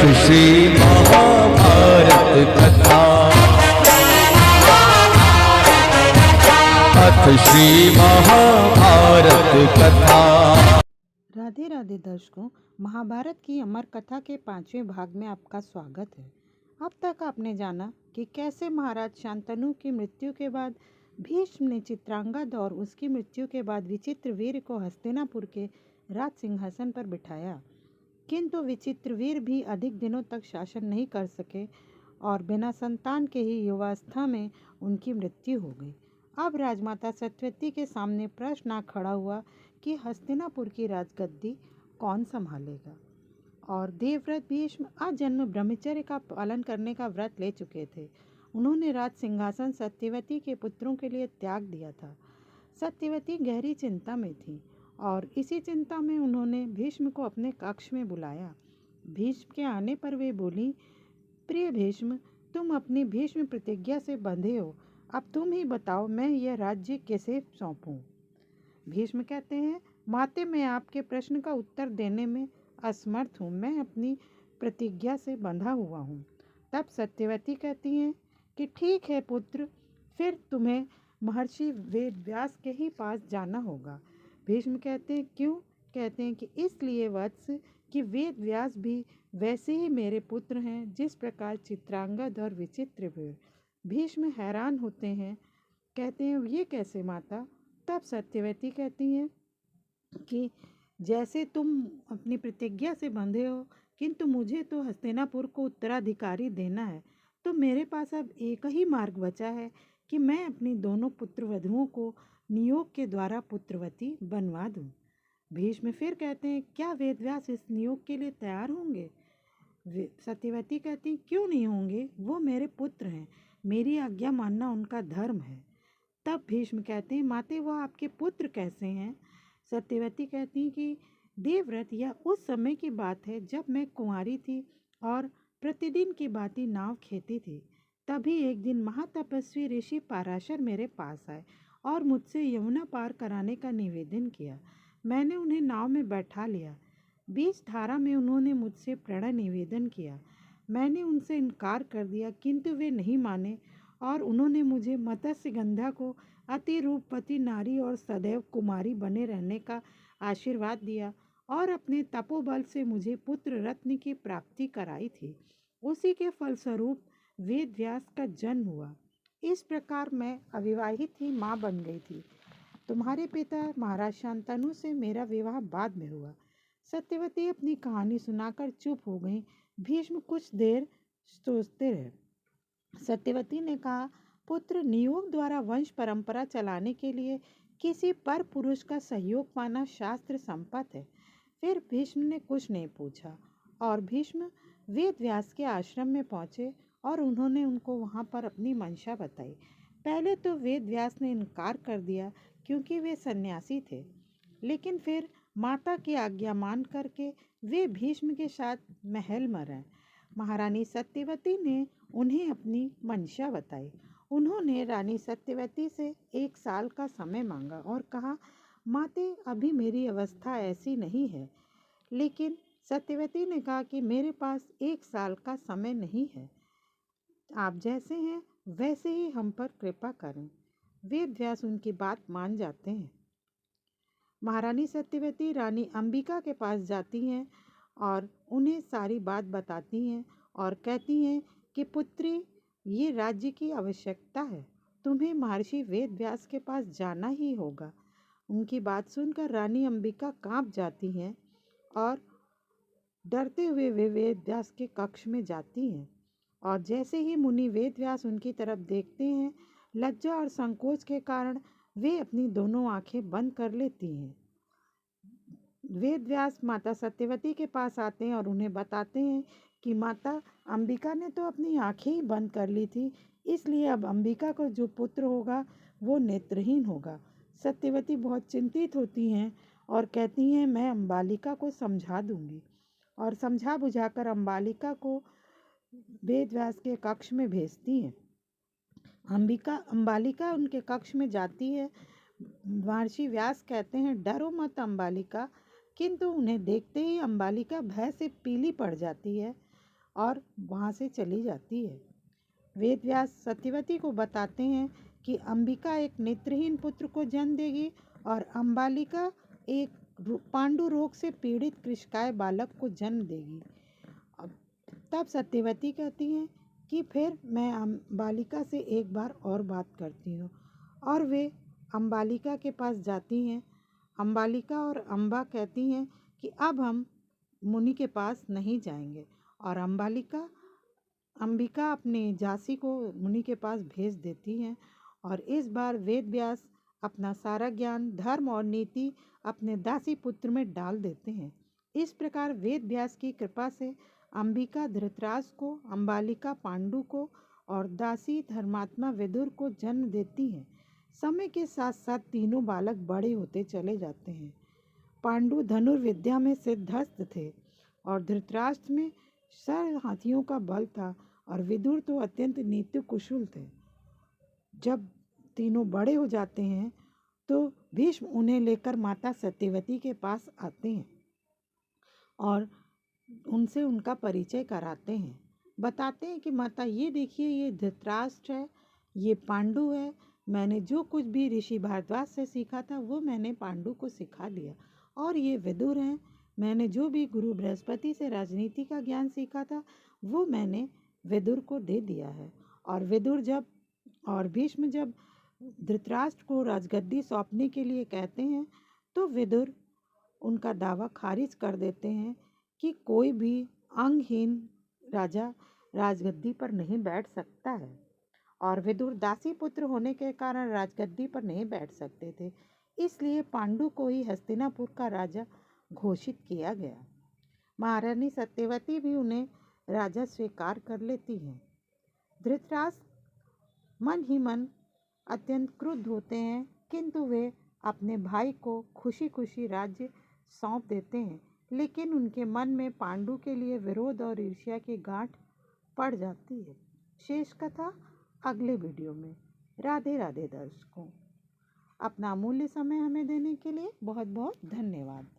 श्री महाभारत कथा। अथ श्री महाभारत कथा। राधे राधे दर्शकों, महाभारत की अमर कथा के 5वें भाग में आपका स्वागत है। अब तक आपने जाना कि कैसे महाराज शांतनु की मृत्यु के बाद भीष्म ने चित्रांगद और उसकी मृत्यु के बाद विचित्रवीर्य को हस्तिनापुर के राज सिंहासन पर बिठाया, किंतु विचित्रवीर्य भी अधिक दिनों तक शासन नहीं कर सके और बिना संतान के ही युवावस्था में उनकी मृत्यु हो गई। अब राजमाता सत्यवती के सामने प्रश्न आ खड़ा हुआ कि हस्तिनापुर की राजगद्दी कौन संभालेगा। और देवव्रत भीष्म आजन्म ब्रह्मचर्य का पालन करने का व्रत ले चुके थे। उन्होंने राज सिंहासन सत्यवती के पुत्रों के लिए त्याग दिया था। सत्यवती गहरी चिंता में थी और इसी चिंता में उन्होंने भीष्म को अपने कक्ष में बुलाया। भीष्म के आने पर वे बोली, प्रिय भीष्म, तुम अपनी भीष्म प्रतिज्ञा से बंधे हो। अब तुम ही बताओ, मैं यह राज्य कैसे सौंपूं? भीष्म कहते हैं, माते, मैं आपके प्रश्न का उत्तर देने में असमर्थ हूँ। मैं अपनी प्रतिज्ञा से बंधा हुआ हूँ। तब सत्यवती कहती हैं कि ठीक है पुत्र, फिर तुम्हें महर्षि वेदव्यास के ही पास जाना होगा। भीष्म कहते हैं, क्यों? कहते हैं कि इसलिए वत्स कि वेदव्यास भी वैसे ही मेरे पुत्र हैं जिस प्रकार चित्रांगद और विचित्रवीर्य। भीष्म हैरान होते हैं, कहते हैं, ये कैसे माता? तब सत्यवती कहती हैं कि जैसे तुम अपनी प्रतिज्ञा से बंधे हो, किंतु मुझे तो हस्तिनापुर को उत्तराधिकारी देना है, तो मेरे पास अब एक ही मार्ग बचा है कि मैं अपनी दोनों पुत्रवधुओं को नियोग के द्वारा पुत्रवती बनवा दूं। भीष्म फिर कहते हैं, क्या वेदव्यास इस नियोग के लिए तैयार होंगे? सत्यवती कहती हैं, क्यों नहीं होंगे? वो मेरे पुत्र हैं, मेरी आज्ञा मानना उनका धर्म है। तब भीष्म कहते हैं, माते, वह आपके पुत्र कैसे हैं? सत्यवती कहती हैं कि देवव्रत, यह उस समय की बात है जब मैं कुंवारी थी और प्रतिदिन की भांति नाव खेती थी। तभी एक दिन महातपस्वी ऋषि पाराशर मेरे पास आए और मुझसे यमुना पार कराने का निवेदन किया। मैंने उन्हें नाव में बैठा लिया। बीच धारा में उन्होंने मुझसे प्रणय निवेदन किया। मैंने उनसे इनकार कर दिया, किंतु वे नहीं माने और उन्होंने मुझे मत्स्यगंधा को अति रूपवती नारी और सदैव कुमारी बने रहने का आशीर्वाद दिया और अपने तपोबल से मुझे पुत्र रत्न की प्राप्ति कराई थी। उसी के फलस्वरूप वेदव्यास का जन्म हुआ। इस प्रकार मैं अविवाहित ही माँ बन गई थी। तुम्हारे पिता महाराज शांतनु से मेरा विवाह बाद में हुआ। सत्यवती अपनी कहानी सुनाकर चुप हो गई। भीष्म कुछ देर सोचते रहे। सत्यवती ने कहा, पुत्र, नियोग द्वारा वंश परंपरा चलाने के लिए किसी पर पुरुष का सहयोग पाना शास्त्र संपत है। फिर भीष्म ने कुछ नहीं पूछा और भीष्म वेदव्यास के आश्रम में पहुंचे और उन्होंने उनको वहां पर अपनी मंशा बताई। पहले तो वेदव्यास ने इनकार कर दिया क्योंकि वे सन्यासी थे, लेकिन फिर माता की आज्ञा मान करके वे भीष्म के साथ महल में रहे। महारानी सत्यवती ने उन्हें अपनी मंशा बताई। उन्होंने रानी सत्यवती से 1 साल का समय मांगा और कहा, माते, अभी मेरी अवस्था ऐसी नहीं है। लेकिन सत्यवती ने कहा कि मेरे पास 1 साल का समय नहीं है। आप जैसे हैं वैसे ही हम पर कृपा करें। वेदव्यास उनकी बात मान जाते हैं। महारानी सत्यवती रानी अंबिका के पास जाती हैं और उन्हें सारी बात बताती हैं और कहती हैं कि पुत्री, ये राज्य की आवश्यकता है, तुम्हें महर्षि वेदव्यास के पास जाना ही होगा। उनकी बात सुनकर रानी अंबिका कांप जाती हैं और डरते हुए वे वेदव्यास के कक्ष में जाती हैं। और जैसे ही मुनि वेदव्यास उनकी तरफ देखते हैं, लज्जा और संकोच के कारण वे अपनी दोनों आंखें बंद कर लेती हैं। वेदव्यास माता सत्यवती के पास आते हैं और उन्हें बताते हैं कि माता, अंबिका ने तो अपनी आंखें ही बंद कर ली थी, इसलिए अब अंबिका को जो पुत्र होगा वो नेत्रहीन होगा। सत्यवती बहुत चिंतित होती हैं और कहती हैं, मैं अंबालिका को समझा दूंगी। और समझा बुझाकर अंबालिका को वेदव्यास के कक्ष में भेजती हैं। अंबालिका उनके कक्ष में जाती है। महर्षि व्यास कहते हैं, डरो मत अंबालिका, किंतु उन्हें देखते ही अंबालिका भय से पीली पड़ जाती है और वहाँ से चली जाती है। वेद व्यास सत्यवती को बताते हैं कि अंबिका एक नेत्रहीन पुत्र को जन्म देगी और अंबालिका एक पांडु रोग से पीड़ित कृषकाय बालक को जन्म देगी। तब सत्यवती कहती हैं कि फिर मैं अंबालिका से एक बार और बात करती हूँ, और वे अंबालिका के पास जाती हैं। अंबालिका और अंबा कहती हैं कि अब हम मुनि के पास नहीं जाएंगे, और अंबिका अपने जासी को मुनि के पास भेज देती हैं। और इस बार वेद व्यास अपना सारा ज्ञान, धर्म और नीति अपने दासी पुत्र में डाल देते हैं। इस प्रकार वेद व्यास की कृपा से अंबिका धृतराष्ट्र को, अंबालिका पांडु को और दासी धर्मात्मा विदुर को जन्म देती हैं। समय के साथ साथ तीनों बालक बड़े होते चले जाते हैं। पांडु धनुर्विद्या में सिद्धहस्त थे और धृतराष्ट्र में 100 हाथियों का बल था, और विदुर तो अत्यंत नीति कुशल थे। जब तीनों बड़े हो जाते हैं तो भीष्म उन्हें लेकर माता सत्यवती के पास आते हैं और उनसे उनका परिचय कराते हैं। बताते हैं कि माता ये देखिए, ये धृतराष्ट्र है, ये पांडु है। मैंने जो कुछ भी ऋषि भारद्वाज से सीखा था वो मैंने पांडु को सिखा दिया। और ये विदुर हैं, मैंने जो भी गुरु बृहस्पति से राजनीति का ज्ञान सीखा था वो मैंने विदुर को दे दिया है। और भीष्म जब धृतराष्ट्र को राजगद्दी सौंपने के लिए कहते हैं तो विदुर उनका दावा खारिज कर देते हैं कि कोई भी अंगहीन राजा राजगद्दी पर नहीं बैठ सकता है, और विदुर दासी पुत्र होने के कारण राजगद्दी पर नहीं बैठ सकते थे। इसलिए पांडु को ही हस्तिनापुर का राजा घोषित किया गया। महारानी सत्यवती भी उन्हें राजा स्वीकार कर लेती हैं। धृतराष्ट्र मन ही मन अत्यंत क्रुद्ध होते हैं, किंतु वे अपने भाई को खुशी खुशी राज्य सौंप देते हैं। लेकिन उनके मन में पांडु के लिए विरोध और ईर्ष्या की गांठ पड़ जाती है। शेष कथा अगले वीडियो में। राधे राधे दर्शकों, अपना अमूल्य समय हमें देने के लिए बहुत बहुत धन्यवाद।